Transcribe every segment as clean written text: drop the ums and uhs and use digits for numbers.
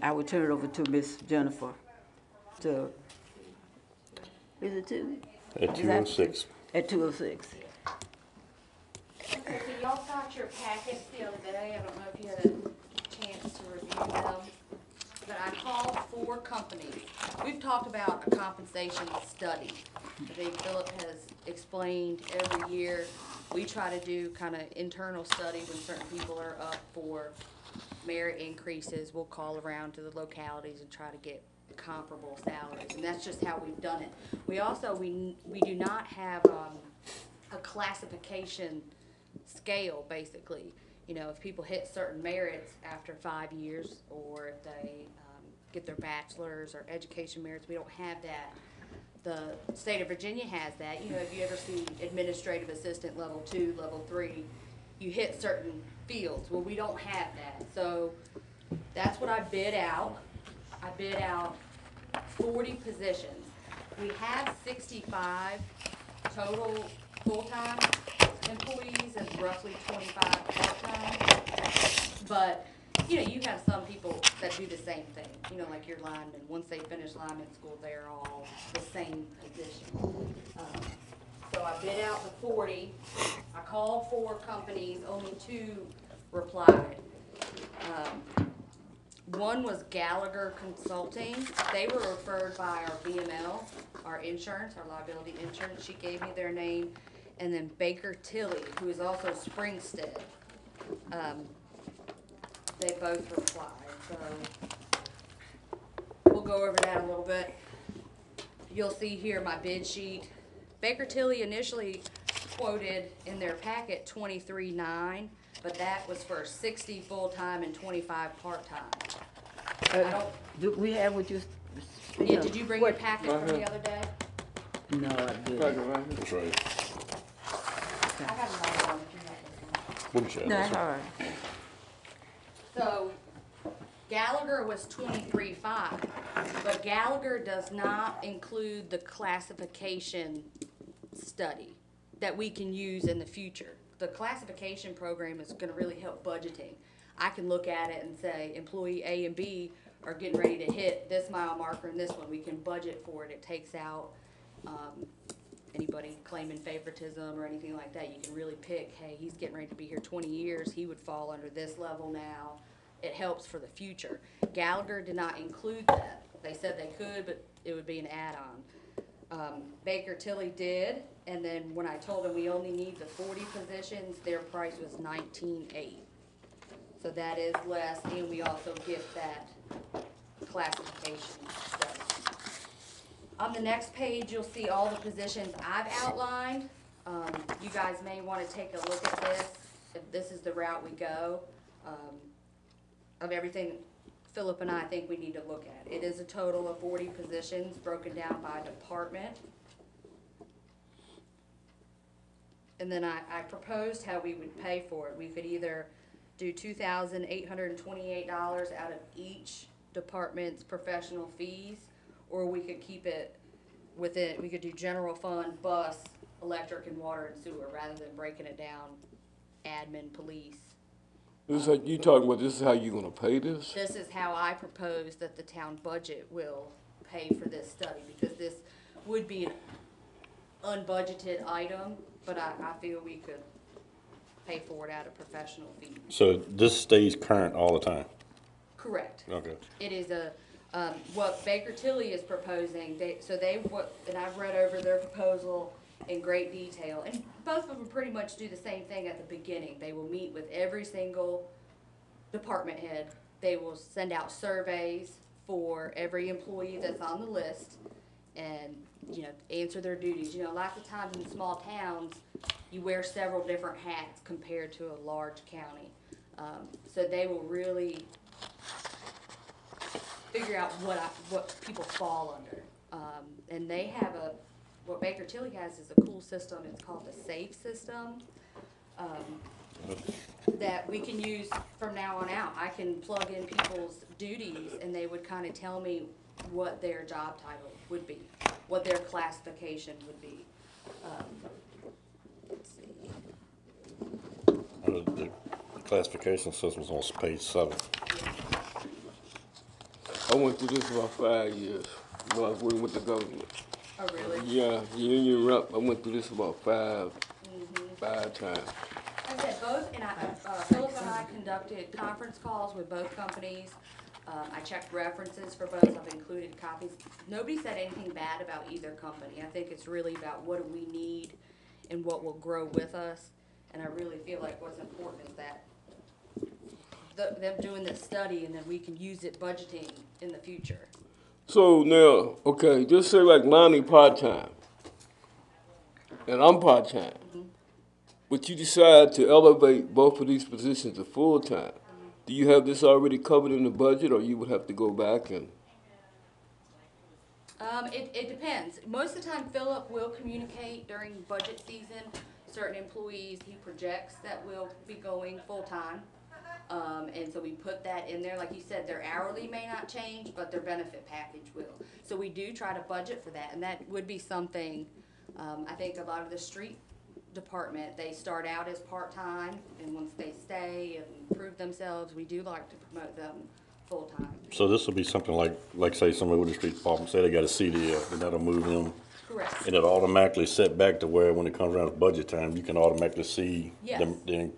I would turn it over to Miss Jennifer to, is it two? At 2:06. At 2:06. Okay, so y'all got your packets the other day, I don't know if you had a chance to review them, but I called 4 companies. We've talked about a compensation study. I think Philip has explained every year, we try to do kind of internal study when certain people are up for merit increases. We'll call around to the localities and try to get comparable salaries, and that's just how we've done it. We also, we do not have a classification scale, basically. You know, if people hit certain merits after 5 years, or if they get their bachelor's or education merits, we don't have that. The state of Virginia has that. You know, if you ever see administrative assistant level 2, level 3, you hit certain fields. Well, we don't have that. So that's what I bid out. I bid out 40 positions. We have 65 total full-time employees and roughly 25 part-time. But, you know, you have some people that do the same thing. You know, like your linemen. Once they finish lineman school, they're all the same position. So I bid out the 40. I called 4 companies. Only 2 replied. One was Gallagher Consulting. They were referred by our VML, our insurance, our liability insurance. She gave me their name. And then Baker Tilly, who is also Springstead. They both replied. So we'll go over that a little bit. You'll see here my bid sheet. Baker Tilly initially quoted in their packet $23,900, but that was for 60 full-time and 25 part-time. Do we have what you? Yeah, did you bring your packet from the other day? No, I didn't. That's right. I got another one if you have this one. What did you have? No, that's all right. So Gallagher was 23.5, but Gallagher does not include the classification study that we can use in the future. The classification program is going to really help budgeting. I can look at it and say employee A and B are getting ready to hit this mile marker and this one. We can budget for it. It takes out anybody claiming favoritism or anything like that. You can really pick, hey, he's getting ready to be here 20 years. He would fall under this level now. It helps for the future. Gallagher did not include that. They said they could, but it would be an add-on. Baker Tilly did, and then when I told them we only need the 40 positions, their price was $19,800. So that is less, and we also get that classification study. On the next page, you'll see all the positions I've outlined. You guys may want to take a look at this, if this is the route we go. Of everything Philip and I think we need to look at. It is a total of 40 positions broken down by department. And then I proposed how we would pay for it. We could either do $2,828 out of each department's professional fees, or we could keep it within, we could do general fund, bus, electric, and water and sewer, rather than breaking it down, admin, police. This is how you talking about. This is how you gonna pay this? This is how I propose that the town budget will pay for this study, because this would be an unbudgeted item, but I feel we could pay for it out of professional fees. So this stays current all the time? Correct. Okay. It is what Baker Tilly is proposing, and I've read over their proposal in great detail, and both of them pretty much do the same thing at the beginning. They will meet with every single department head. They will send out surveys for every employee that's on the list, and, you know, answer their duties. You know, lots of times in small towns, you wear several different hats compared to a large county. So they will really figure out what people fall under. And they have what Baker Tilly has is a cool system. It's called the SAFE system, that we can use from now on out. I can plug in people's duties, and they would kind of tell me what their job title would be, what their classification would be. Let's see. The classification system's on page 7. I went through this about 5 years. When I was working with the government. Oh, really? Yeah, union rep. I went through this about five times. Like I said, both, and Philip and I conducted conference calls with both companies. I checked references for both, I've included copies. Nobody said anything bad about either company. I think it's really about what do we need and what will grow with us. And I really feel like what's important is that them doing this study and then we can use it budgeting in the future. So now, okay, just say like Lonnie part-time, and I'm part-time. But you decide to elevate both of these positions to full-time. Do you have this already covered in the budget, or you would have to go back and? It depends. Most of the time, Philip will communicate during budget season. Certain employees, he projects that will be going full-time. And so we put that in there. Like you said, their hourly may not change, but their benefit package will. So we do try to budget for that, and that would be something, I think a lot of the street department, they start out as part-time, and once they stay and prove themselves, we do like to promote them full-time. So this will be something like say somebody with the street department, say they got a CDL, and that'll move them. Correct. And it'll automatically set back to where when it comes around to budget time, you can automatically see Yes. them,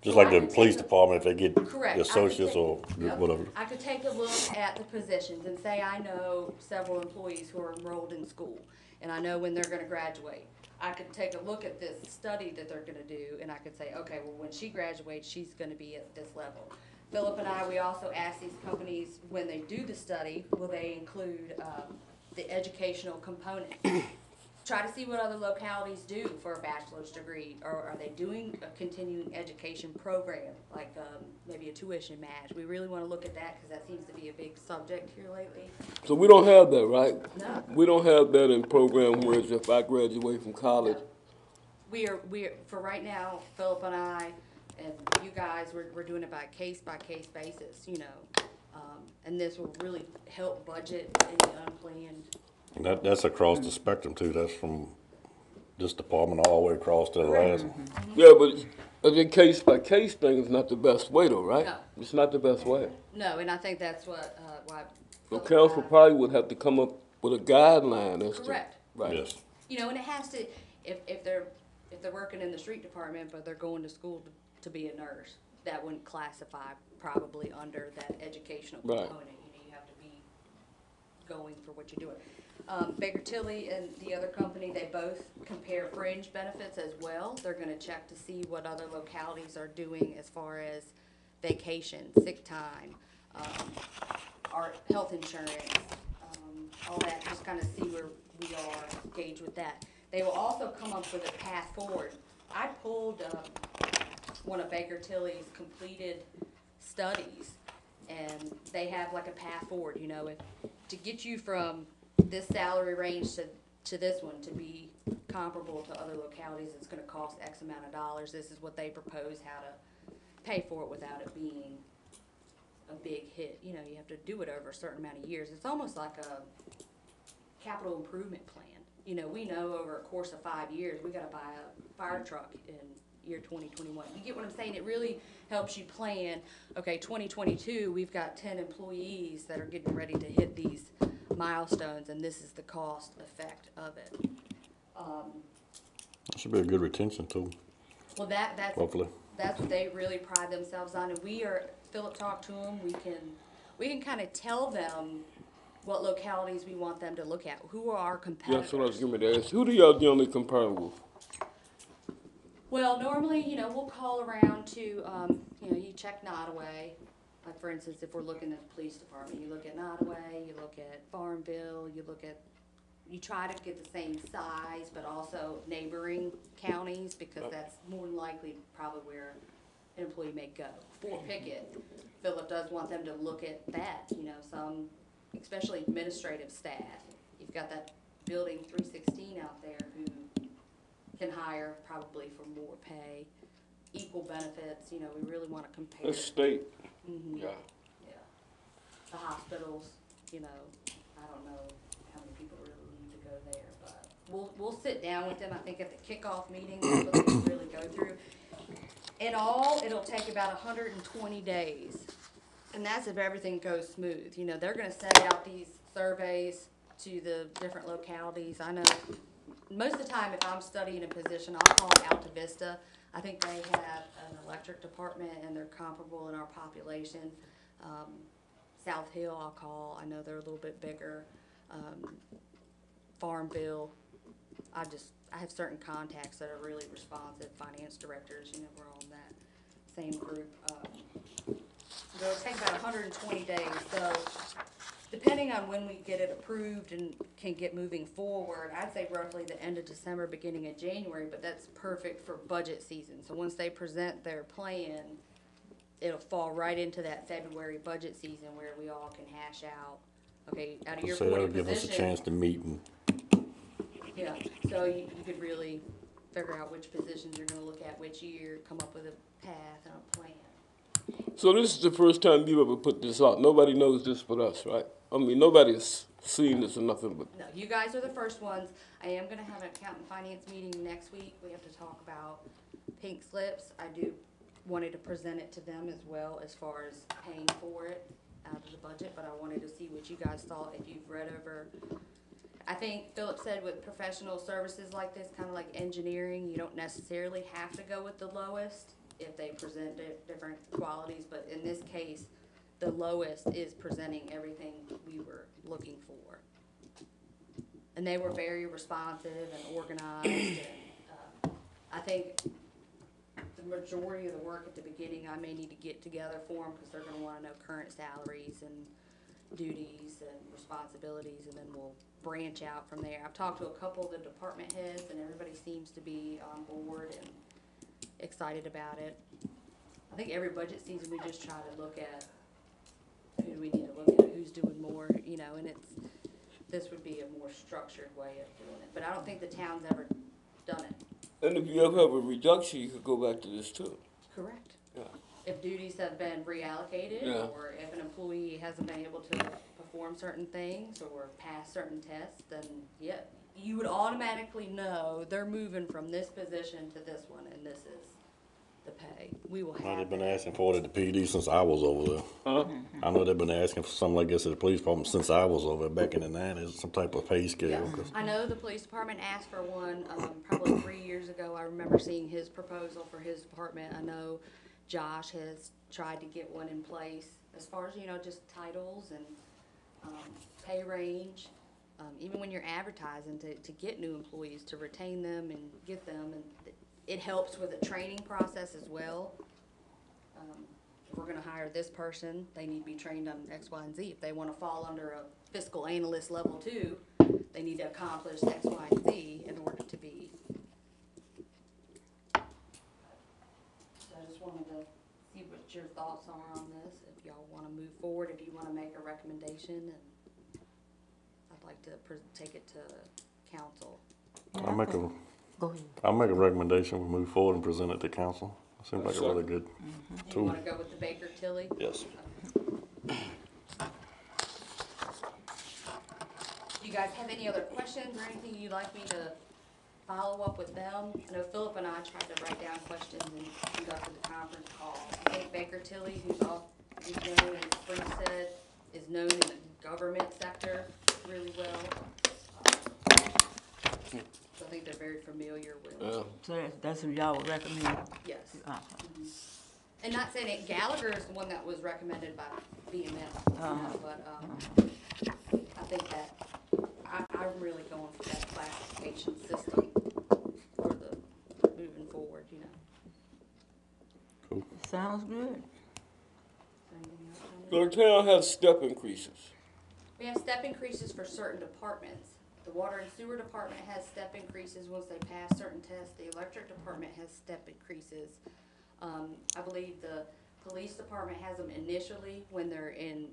just So like I the can police take a- department, if they get Correct. the associates or Yep. whatever. I could take a look at the positions and say I know several employees who are enrolled in school, and I know when they're gonna graduate. I could take a look at this study that they're gonna do, and I could say, okay, well, when she graduates, she's gonna be at this level. Philip and I, we also ask these companies, when they do the study, will they include, the educational component? Try to see what other localities do for a bachelor's degree, or are they doing a continuing education program, like, maybe a tuition match? We really wanna look at that, cause that seems to be a big subject here lately. So we don't have that, right? No. We don't have that in program where if I graduate from college, We're, for right now, Philip and I, and you guys, we're doing it by case basis, you know. And this will really help budget any unplanned. And that's across the spectrum too. That's from this department all the way across to the last one. yeah, but the case by case thing is not the best way though, right? No. It's not the best way. No, and I think that's what, why. So Philip council and I- probably would have to come up with a guideline as to. Correct. Right. Yes. You know, and it has to, if they're working in the street department, but they're going to school to be a nurse, that wouldn't classify probably under that educational Right. component. You know, you have to be going for what you're doing. Baker Tilly and the other company, they both compare fringe benefits as well. They're gonna check to see what other localities are doing as far as vacation, sick time, our health insurance, all that, just kind of see where we are, gauge with that. They will also come up with a path forward. I pulled one of Baker Tilly's completed studies, and they have like a path forward, you know, to get you from this salary range to this one to be comparable to other localities, it's gonna cost X amount of dollars. This is what they propose how to pay for it without it being a big hit. You know, you have to do it over a certain amount of years. It's almost like a capital improvement plan. You know, we know over a course of 5 years, we gotta buy a fire truck in year 2021. You get what I'm saying? It really helps you plan, okay, 2022, we've got 10 employees that are getting ready to hit these milestones, and this is the cost effect of it. That should be a good retention tool, Well, that's hopefully. that's what they really pride themselves on, and Philip talked to them, we can kind of tell them what localities we want them to look at, who are our competitors. That's what I was going to ask. Who do y'all generally compare with? Well, normally, you know, we'll call around to, you know, you check Nottaway. Like, for instance, if we're looking at the police department, you look at Nottaway, you look at Farmville, you try to get the same size, but also neighboring counties, because that's more than likely probably where an employee may go. Fort Pickett, Philip does want them to look at that, you know, some, especially administrative staff. You've got that building 316 out there who can hire probably for more pay, equal benefits, you know, we really want to compare. That's state. Mhm. Yeah. Yeah. The hospitals, you know, I don't know how many people really need to go there, but we'll sit down with them, I think at the kickoff meeting, that's what they really go through. In all, it'll take about 120 days And that's if everything goes smooth. You know, they're gonna send out these surveys to the different localities. I know most of the time, if I'm studying a position, I'll call Alta Vista. I think they have an electric department and they're comparable in our population. South Hill, I'll call. I know they're a little bit bigger. Farmville. I have certain contacts that are really responsive, finance directors, you know, we're all in that same group. It'll take about 120 days, so depending on when we get it approved and can get moving forward, I'd say roughly the end of December, beginning of January, but that's perfect for budget season. So once they present their plan, it'll fall right into that February budget season where we all can hash out, okay, out of your So 40 that'll give us a positions. chance to meet and Yeah, so you could really figure out which positions you're gonna look at which year, come up with a path and a plan. So this is the first time you ever put this out. Nobody knows this but us, right? I mean, nobody's seen this or nothing but. No, you guys are the first ones. I am gonna have an accountant finance meeting next week. We have to talk about pink slips. I wanted to present it to them as well as far as paying for it out of the budget, but I wanted to see what you guys thought, if you've read over. I think Philip said with professional services like this, kinda like engineering, you don't necessarily have to go with the lowest if they present different qualities, but in this case, the lowest is presenting everything we were looking for. And they were very responsive and organized, and, I think the majority of the work at the beginning, I may need to get together for them, cause they're gonna wanna know current salaries and duties and responsibilities, and then we'll branch out from there. I've talked to a couple of the department heads, and everybody seems to be on board and excited about it. I think every budget season, we just try to look at who do we need to look at, who's doing more, you know, and this would be a more structured way of doing it, but I don't think the town's ever done it. And if you ever have a reduction, you could go back to this too. Correct. Yeah. If duties have been reallocated, Yeah. or if an employee hasn't been able to perform certain things or pass certain tests, then yeah, you would automatically know they're moving from this position to this one, and this is the pay. We will I know have they've been that. asking for it at the PD since I was over there. Huh? I know they've been asking for something like this at the police department since I was over there back in the 90s, some type of pay scale. Yeah. 'Cause I know the police department asked for one, probably 3 years ago. I remember seeing his proposal for his department. I know Josh has tried to get one in place as far as, you know, just titles and, pay range. Even when you're advertising to get new employees, to retain them and get them, and it helps with the training process as well. If we're gonna hire this person, they need to be trained on X, Y, and Z. If they wanna fall under a fiscal analyst level 2, they need to accomplish X, Y, and Z in order to be. So I just wanted to see what your thoughts are on this, if y'all wanna move forward, if you wanna make a recommendation, and I'd like to take it to council. I'll make a, Go ahead. I'll make a recommendation, we move forward and present it to council. Seems like a really good Do you tool. wanna go with the Baker Tilly? Yes. Do you guys have any other questions or anything you'd like me to follow up with them? I know Philip and I tried to write down questions and conducted the conference call. I think Baker Tilly, who's known in Springstead, is known in the government sector really well. So I think they're very familiar with, Yeah. So that's who y'all would recommend? yes. Uh, And not saying it, Gallagher is the one that was recommended by BMS, but, I think that, I'm really going for that classification system for the, moving forward, you know. Cool. Sounds good. Is there anything else on there? The town has step increases. We have step increases for certain departments. The water and sewer department has step increases once they pass certain tests. The electric department has step increases. I believe the police department has them initially when they're in,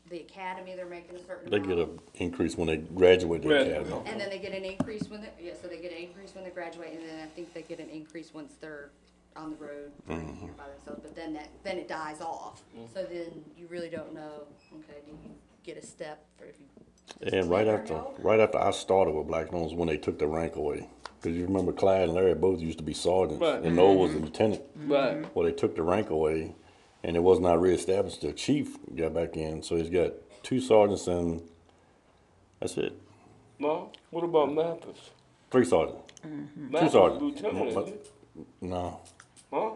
the academy, they're making a certain They amount. get an increase when they graduate the Graduate. academy. And then they get an increase when they, yeah, so they get an increase when they graduate, and then I think they get an increase once they're on the road for a year by themselves, but then it dies off. So then you really don't know, okay, do you get a step for if you, And right after I started with Blackstone was when they took the rank away. Cause you remember Clyde and Larry both used to be sergeants, Right. and Noel was a lieutenant. Right. Well, they took the rank away, and it was not reestablished. The chief got back in, so he's got 2 sergeants and that's it. No? What about Mathis? 3 sergeants. Mathis sergeants. lieutenant, isn't it? No, Huh?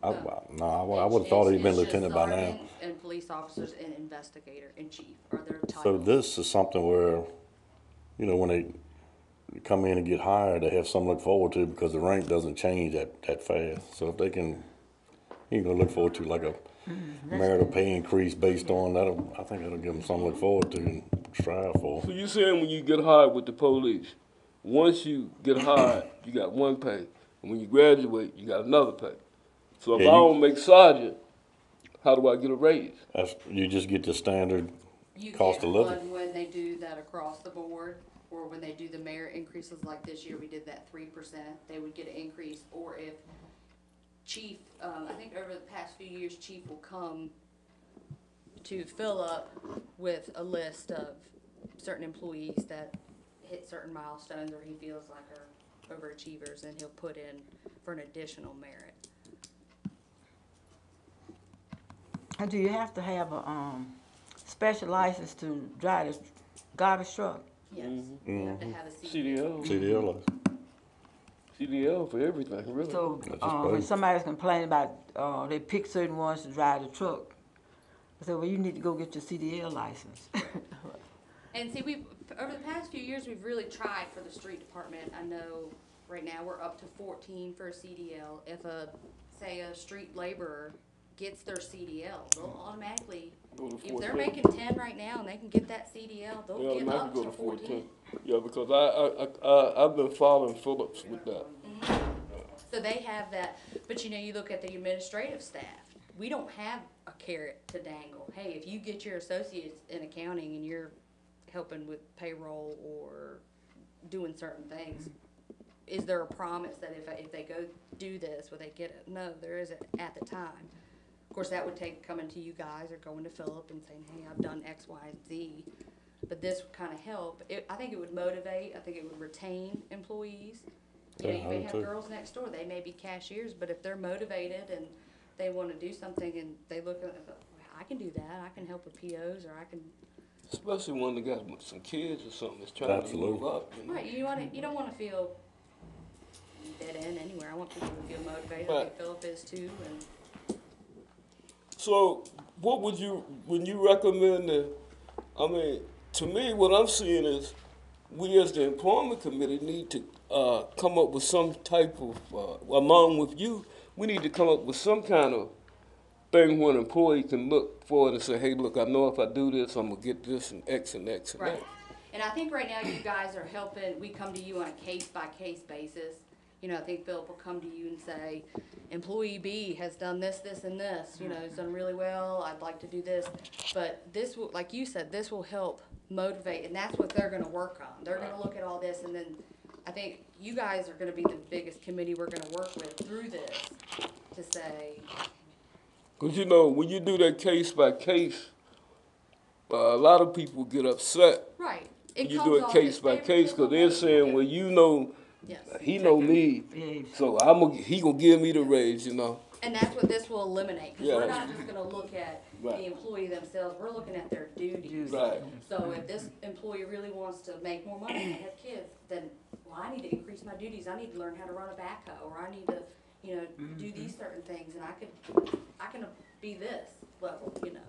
I would have thought he'd been It's just lieutenant by now. sergeant and police officers and investigator and chief are their titles. So this is something where, you know, when they come in and get hired, they have something to look forward to because the rank doesn't change that fast. So if they can, you know, look forward to like a marital pay increase based on that, I think that'll give them something to look forward to and strive for. So you saying when you get hired with the police, once you get hired, you got one pay, and when you graduate, you got another pay. So if Yeah, I don't make sergeant, how do I get a raise? You just get the standard You cost get of living. one when they do that across the board, or when they do the merit increases like this year, we did that 3%, they would get an increase, or if chief, I think over the past few years, chief will come to fill up with a list of certain employees that hit certain milestones or he feels like are overachievers, and he'll put in for an additional merit. And do you have to have a, special license to drive a garbage truck? Yes, you have to have a CDL. CDL. CDL license. CDL for everything, really. So, That's just when basic. somebody's complaining about, they pick certain ones to drive the truck, I said, well, you need to go get your CDL license. And see, over the past few years, we've really tried for the street department. I know right now we're up to 14 for a CDL. If say a street laborer gets their CDL, they'll automatically, Go to if they're 14. making 10 right now and they can get that CDL, They they'll get up automatically to go to 14. 14. Yeah, because I've been following Phillips with that. So they have that, but you know, you look at the administrative staff, we don't have a carrot to dangle. Hey, if you get your associates in accounting and you're helping with payroll or doing certain things, is there a promise that if they go do this, will they get it? No, there isn't at the time. Of course, that would take coming to you guys or going to Philip and saying, hey, I've done X, Y, and Z. But this would kind of help. I think it would motivate. I think it would retain employees. You know, Yeah, you I may do have too. girls next door, they may be cashiers, but if they're motivated and they want to do something and they look at it, I can do that, I can help with POs, or I can, Especially when they got some kids or something that's trying to Absolutely. move up. You know? right, you don't want to feel dead end anywhere. I want people to feel motivated, I Right. think Philip is too, and So, what would you, when you recommend I mean, to me, what I'm seeing is we as the employment committee need to come up with some type of, along with you, we need to come up with some kind of thing where an employee can look forward and say, hey, look, I know if I do this, I'm gonna get this and X and X and right. X. And I think right now you guys are helping, we come to you on a case-by-case basis. You know, I think Philip will come to you and say, employee B has done this, this, and this, you know, he's done really well, I'd like to do this. But this will, like you said, this will help motivate, and that's what they're gonna work on. They're gonna look at all this, and then I think you guys are gonna be the biggest committee we're gonna work with through this to say, Because, you know, when you do that case by case, a lot of people get upset. right. It You comes do it off case as by case because they're favoritism. saying, well, you know, Yes. he know me, Yeah. so he gonna give me the raise, you know. And that's what this will eliminate, because we're Yeah. not just gonna look at Right. the employee themselves, we're looking at their duties. Right. So if this employee really wants to make more money and have kids, then, well, I need to increase my duties, I need to learn how to run a backhoe, or I need to, you know, do these certain things, and I can be this level, you know.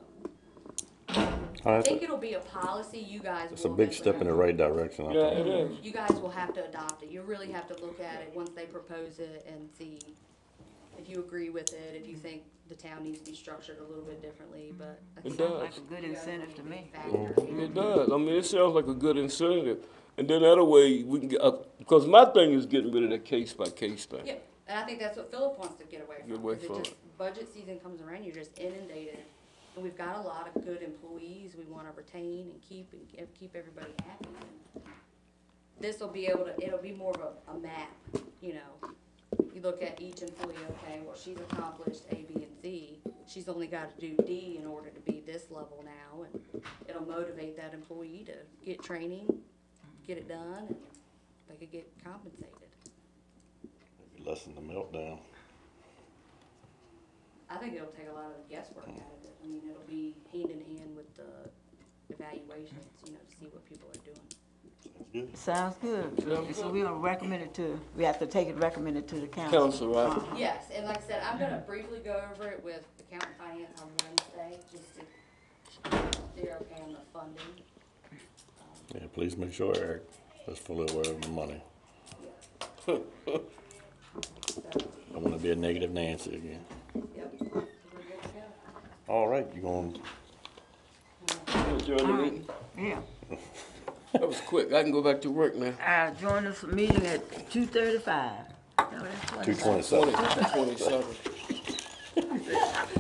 I think it'll be a policy you guys will. It's a big step in the right direction, I Yeah, think. it is. You guys will have to adopt it, you really have to look at it once they propose it and see if you agree with it, if you think the town needs to be structured a little bit differently, but. I It think does. Like a good incentive to me. factor. It does. I mean, it sounds like a good incentive. And then that way we can get because my thing is getting rid of that case by case thing. Yep, and I think that's what Philip wants to get away from. Get away 'Cause from just, budget season comes around, you're just inundated. And we've got a lot of good employees we wanna retain and keep everybody happy. This'll be able to, it'll be more of a map, you know. You look at each employee, okay, well, she's accomplished A, B, and C. She's only gotta do D in order to be this level now, and it'll motivate that employee to get training, get it done, and they could get compensated. Lessen the meltdown. I think it'll take a lot of the guesswork out of it. I mean, it'll be hand in hand with the evaluations, you know, to see what people are doing. Sounds good. Sounds So good. we're gonna recommend it to, we have to take it, recommend it to the council. Council, right? Yes, and like I said, I'm gonna briefly go over it with accountant finance on Wednesday, just to, they're okay on the funding. Yeah, please make sure Eric is fully aware of the money. So, I wanna be a negative Nancy again. yep, we're good to go. All right, you going, You join the meeting? Yeah. That was quick. I can go back to work now. Join us for meeting at 2:35. No, that's 227? 27.